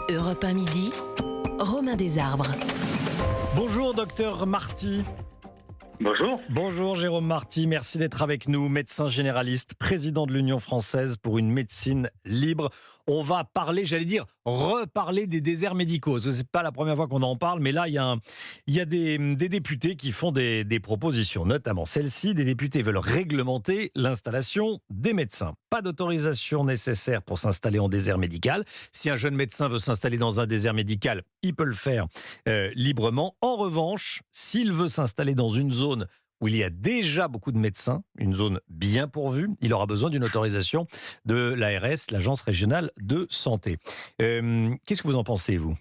Europe 1 midi, Romain Desarbres. Bonjour docteur Marty. Bonjour. Bonjour Jérôme Marty, merci d'être avec nous, médecin généraliste, président de l'Union française pour une médecine libre. On va parler, reparler des déserts médicaux. Ce n'est pas la première fois qu'on en parle, mais là, il y a des députés qui font des propositions, notamment celle-ci. Des députés veulent réglementer l'installation des médecins. Pas d'autorisation nécessaire pour s'installer en désert médical. Si un jeune médecin veut s'installer dans un désert médical, il peut le faire librement. En revanche, s'il veut s'installer dans une zone où il y a déjà beaucoup de médecins, une zone bien pourvue, il aura besoin d'une autorisation de l'ARS, l'Agence régionale de santé. Qu'est-ce que vous en pensez, vous ?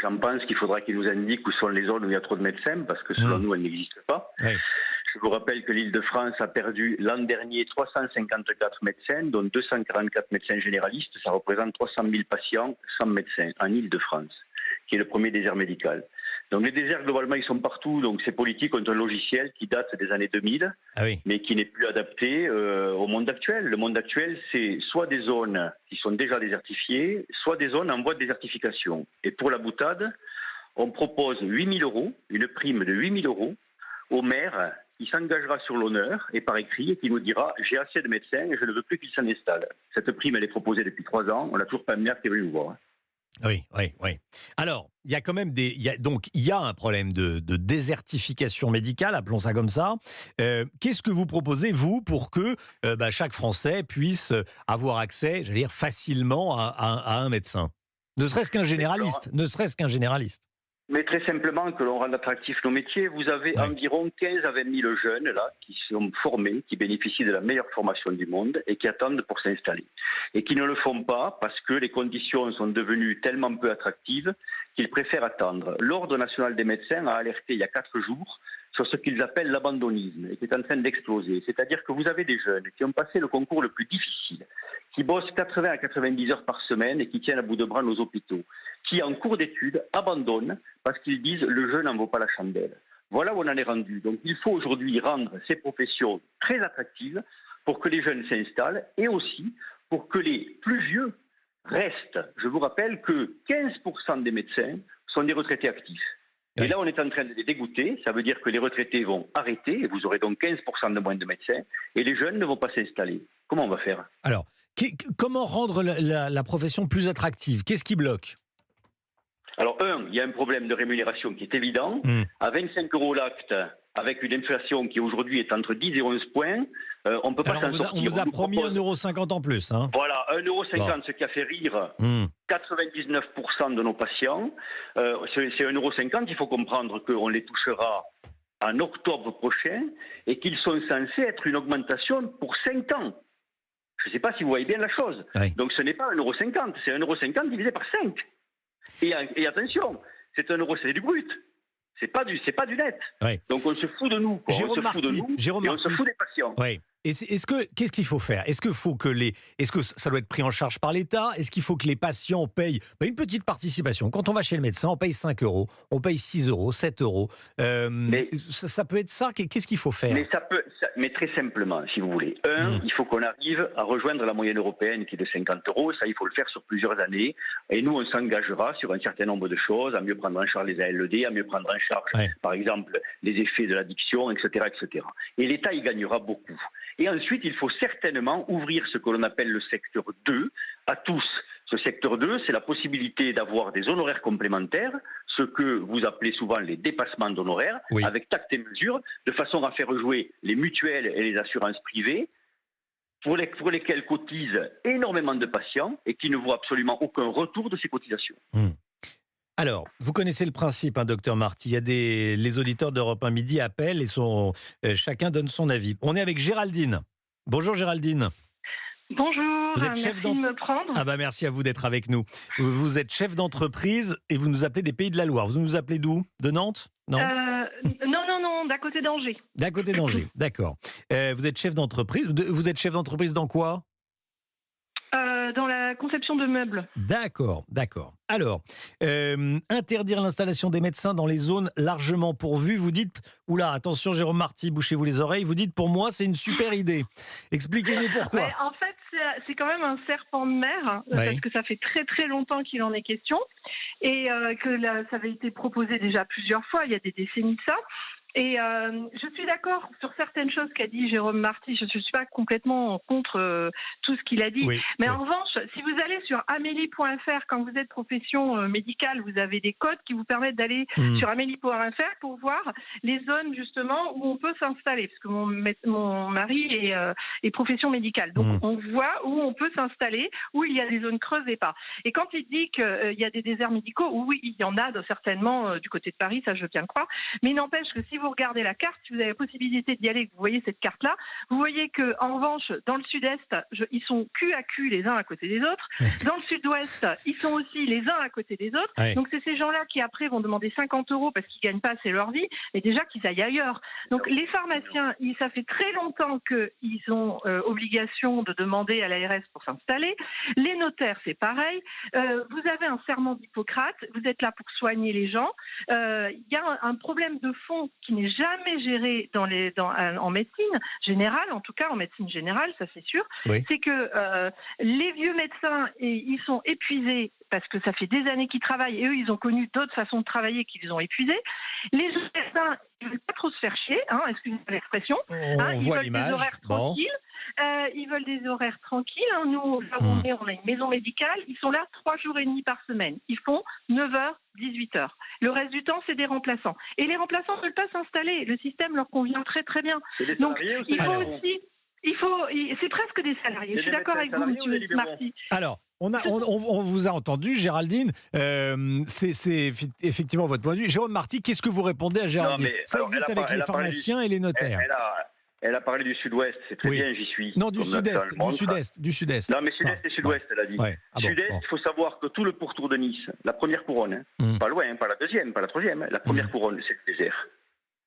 J'en pense qu'il faudra qu'ils nous indiquent où sont les zones où il y a trop de médecins, parce que selon nous, elles n'existent pas. Oui. Je vous rappelle que l'Île-de-France a perdu l'an dernier 354 médecins, dont 244 médecins généralistes. Ça représente 300 000 patients sans médecin en Île-de-France, qui est le premier désert médical. Donc les déserts, globalement, ils sont partout. Donc ces politiques ont un logiciel qui date des années 2000, mais qui n'est plus adapté au monde actuel. Le monde actuel, c'est soit des zones qui sont déjà désertifiées, soit des zones en voie de désertification. Et pour la boutade, on propose 8 000 €, une prime de 8 000 € au maire qui s'engagera sur l'honneur et par écrit et qui nous dira « j'ai assez de médecins et je ne veux plus qu'ils s'en installent ». Cette prime, elle est proposée depuis 3 ans. On n'a toujours pas de maire qui est venu nous voir. Oui. Alors, il y a quand même il y a un problème de désertification médicale, appelons ça comme ça. Qu'est-ce que vous proposez, vous, pour que chaque Français puisse avoir accès, facilement à un médecin ? Ne serait-ce qu'un généraliste. Mais très simplement, que l'on rende attractifs nos métiers. Vous avez environ 15 à 20 000 jeunes là, qui sont formés, qui bénéficient de la meilleure formation du monde et qui attendent pour s'installer. Et qui ne le font pas parce que les conditions sont devenues tellement peu attractives qu'ils préfèrent attendre. L'Ordre national des médecins a alerté il y a 4 jours sur ce qu'ils appellent l'abandonnisme et qui est en train d'exploser. C'est-à-dire que vous avez des jeunes qui ont passé le concours le plus difficile, qui bossent 80 à 90 heures par semaine et qui tiennent à bout de bras nos hôpitaux, qui en cours d'études abandonnent parce qu'ils disent « le jeu n'en vaut pas la chandelle ». Voilà où on en est rendu. Donc il faut aujourd'hui rendre ces professions très attractives pour que les jeunes s'installent et aussi pour que les plus vieux restent. Je vous rappelle que 15% des médecins sont des retraités actifs. Et là, on est en train de les dégoûter. Ça veut dire que les retraités vont arrêter et vous aurez donc 15% de moins de médecins et les jeunes ne vont pas s'installer. Comment on va faire ? Alors, comment rendre la profession plus attractive ? Qu'est-ce qui bloque ? Alors, il y a un problème de rémunération qui est évident. À 25 € l'acte, avec une inflation qui aujourd'hui est entre 10 et 11 points, on ne peut pas s'en sortir. On vous a promis 1,50 € en plus. Hein. Voilà, 1,50 €, ce qui a fait rire 99% de nos patients. C'est 1,50 €, il faut comprendre qu'on les touchera en octobre prochain et qu'ils sont censés être une augmentation pour 5 ans. Je ne sais pas si vous voyez bien la chose. Oui. Donc ce n'est pas 1,50 €, c'est 1,50 € divisé par 5. Et attention, c'est 1 €, c'est du brut. C'est pas du net. Oui. Donc on se fout de nous. On se fout de nous et on se fout des patients. Oui. Qu'est-ce qu'il faut faire ? Est-ce que ça doit être pris en charge par l'État ? Est-ce qu'il faut que les patients payent une petite participation ? Quand on va chez le médecin, on paye 5 €, on paye 6 €, 7 €. Ça peut être ça ? Qu'est-ce qu'il faut faire ? Mais très simplement, si vous voulez. Il faut qu'on arrive à rejoindre la moyenne européenne qui est de 50 €. Ça, il faut le faire sur plusieurs années. Et nous, on s'engagera sur un certain nombre de choses, à mieux prendre en charge les ALD, à mieux prendre en charge, par exemple, les effets de l'addiction, etc., etc. Et l'État y gagnera beaucoup. Et ensuite, il faut certainement ouvrir ce que l'on appelle le secteur 2 à tous. Ce secteur 2, c'est la possibilité d'avoir des honoraires complémentaires, ce que vous appelez souvent les dépassements d'honoraires, avec tact et mesure, de façon à faire jouer les mutuelles et les assurances privées, pour lesquelles cotisent énormément de patients et qui ne voient absolument aucun retour de ces cotisations. Alors, vous connaissez le principe, docteur Marty. Il y a les auditeurs d'Europe 1 Midi appellent et chacun donne son avis. On est avec Géraldine. Bonjour Géraldine. Bonjour, vous êtes merci chef de me prendre. Merci à vous d'être avec nous. Vous êtes chef d'entreprise et vous nous appelez des Pays de la Loire. Vous nous appelez d'où ? De Nantes ? Non, d'à côté d'Angers. D'à côté d'Angers, d'accord. Vous êtes chef d'entreprise. Vous êtes chef d'entreprise dans quoi ? Dans la conception de meubles. D'accord. Alors, interdire l'installation des médecins dans les zones largement pourvues, vous dites, oula, attention Jérôme Marty, bouchez-vous les oreilles, vous dites, pour moi, c'est une super idée. Expliquez-nous pourquoi. En fait, c'est quand même un serpent de mer, parce que ça fait très très longtemps qu'il en est question, et ça avait été proposé déjà plusieurs fois, il y a des décennies de ça. Et je suis d'accord sur certaines choses qu'a dit Jérôme Marty. Je ne suis pas complètement contre tout ce qu'il a dit. Mais en revanche, si vous allez sur amélie.fr, quand vous êtes profession médicale, vous avez des codes qui vous permettent d'aller sur amélie.fr pour voir les zones justement où on peut s'installer. Parce que mon mari est profession médicale. Donc on voit où on peut s'installer, où il y a des zones creuses et pas. Et quand il dit qu'il y a des déserts médicaux, oui, il y en a certainement du côté de Paris, ça je veux bien le croire. Mais il n'empêche que si vous regardez la carte, si vous avez la possibilité d'y aller, que vous voyez cette carte-là, vous voyez que en revanche, dans le sud-est, ils sont cul à cul les uns à côté des autres. Dans le sud-ouest, ils sont aussi les uns à côté des autres. Donc c'est ces gens-là qui après vont demander 50 € parce qu'ils gagnent pas assez leur vie, mais déjà qu'ils aillent ailleurs. Donc les pharmaciens, ça fait très longtemps qu'ils ont obligation de demander à l'ARS pour s'installer. Les notaires, c'est pareil. Vous avez un serment d'Hippocrate, vous êtes là pour soigner les gens. Il y a un problème de fond qui n'est jamais géré en médecine générale, en tout cas en médecine générale, ça c'est sûr. C'est que les vieux médecins, ils sont épuisés parce que ça fait des années qu'ils travaillent et eux, ils ont connu d'autres façons de travailler qu'ils ont épuisés. Les médecins, ils ne veulent pas trop se faire chier, excusez-moi l'expression. Ils veulent des horaires tranquilles. Ils veulent des horaires tranquilles. Nous, là où on a une maison médicale. Ils sont là 3 jours et demi par semaine. Ils font 9h, 18h. Le reste du temps, c'est des remplaçants. Et les remplaçants ne veulent pas s'installer. Le système leur convient très très bien. Donc, il faut aussi... c'est presque des salariés. Je suis d'accord avec vous, monsieur Marty. Alors, on vous a entendu, Géraldine. C'est effectivement votre point de vue. Jérôme Marty, qu'est-ce que vous répondez à Géraldine? Ça existe avec les pharmaciens et les notaires. Elle a parlé du sud-ouest, c'est très bien, j'y suis. Non, du sud-est. Non, mais sud-est et sud-ouest, elle a dit. Sud-est, il faut savoir que tout le pourtour de Nice, la première couronne, pas loin, pas la deuxième, pas la troisième, la première couronne, c'est le désert.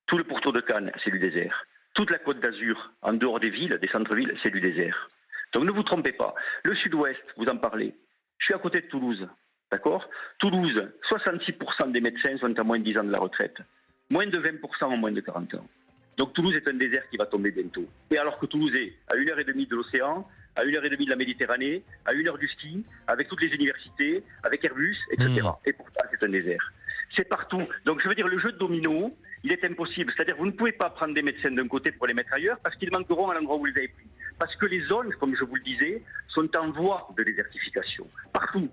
Tout le pourtour de Cannes, c'est du désert. Toute la côte d'Azur, en dehors des villes, des centres-villes, c'est du désert. Donc ne vous trompez pas. Le sud-ouest, vous en parlez. Je suis à côté de Toulouse, d'accord? Toulouse, 66% des médecins sont à moins de 10 ans de la retraite. Moins de 20% en moins de 40 ans. Donc Toulouse est un désert qui va tomber bientôt. Et alors que Toulouse est à 1h30 de l'océan, à 1h30 de la Méditerranée, à 1h du ski, avec toutes les universités, avec Airbus, etc. Et pourtant, c'est un désert. C'est partout. Donc je veux dire, le jeu de domino, il est impossible. C'est-à-dire, vous ne pouvez pas prendre des médecins d'un côté pour les mettre ailleurs parce qu'ils manqueront à l'endroit où vous les avez pris. Parce que les zones, comme je vous le disais, sont en voie de désertification. Partout.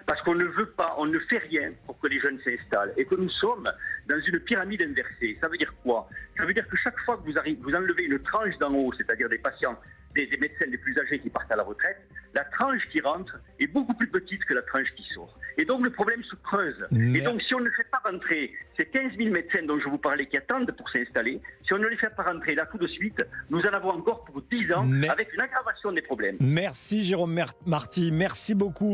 Parce qu'on ne veut pas, on ne fait rien pour que les jeunes s'installent et que nous sommes dans une pyramide inversée. Ça veut dire quoi? Ça veut dire que chaque fois que vous enlevez une tranche d'en haut, c'est-à-dire des patients, des médecins les plus âgés qui partent à la retraite, la tranche qui rentre est beaucoup plus petite que la tranche qui sort. Et donc le problème se creuse. Et donc si on ne fait pas rentrer ces 15 000 médecins dont je vous parlais qui attendent pour s'installer, si on ne les fait pas rentrer là tout de suite, nous en avons encore pour 10 ans avec une aggravation des problèmes. Merci Jérôme Marty, merci beaucoup.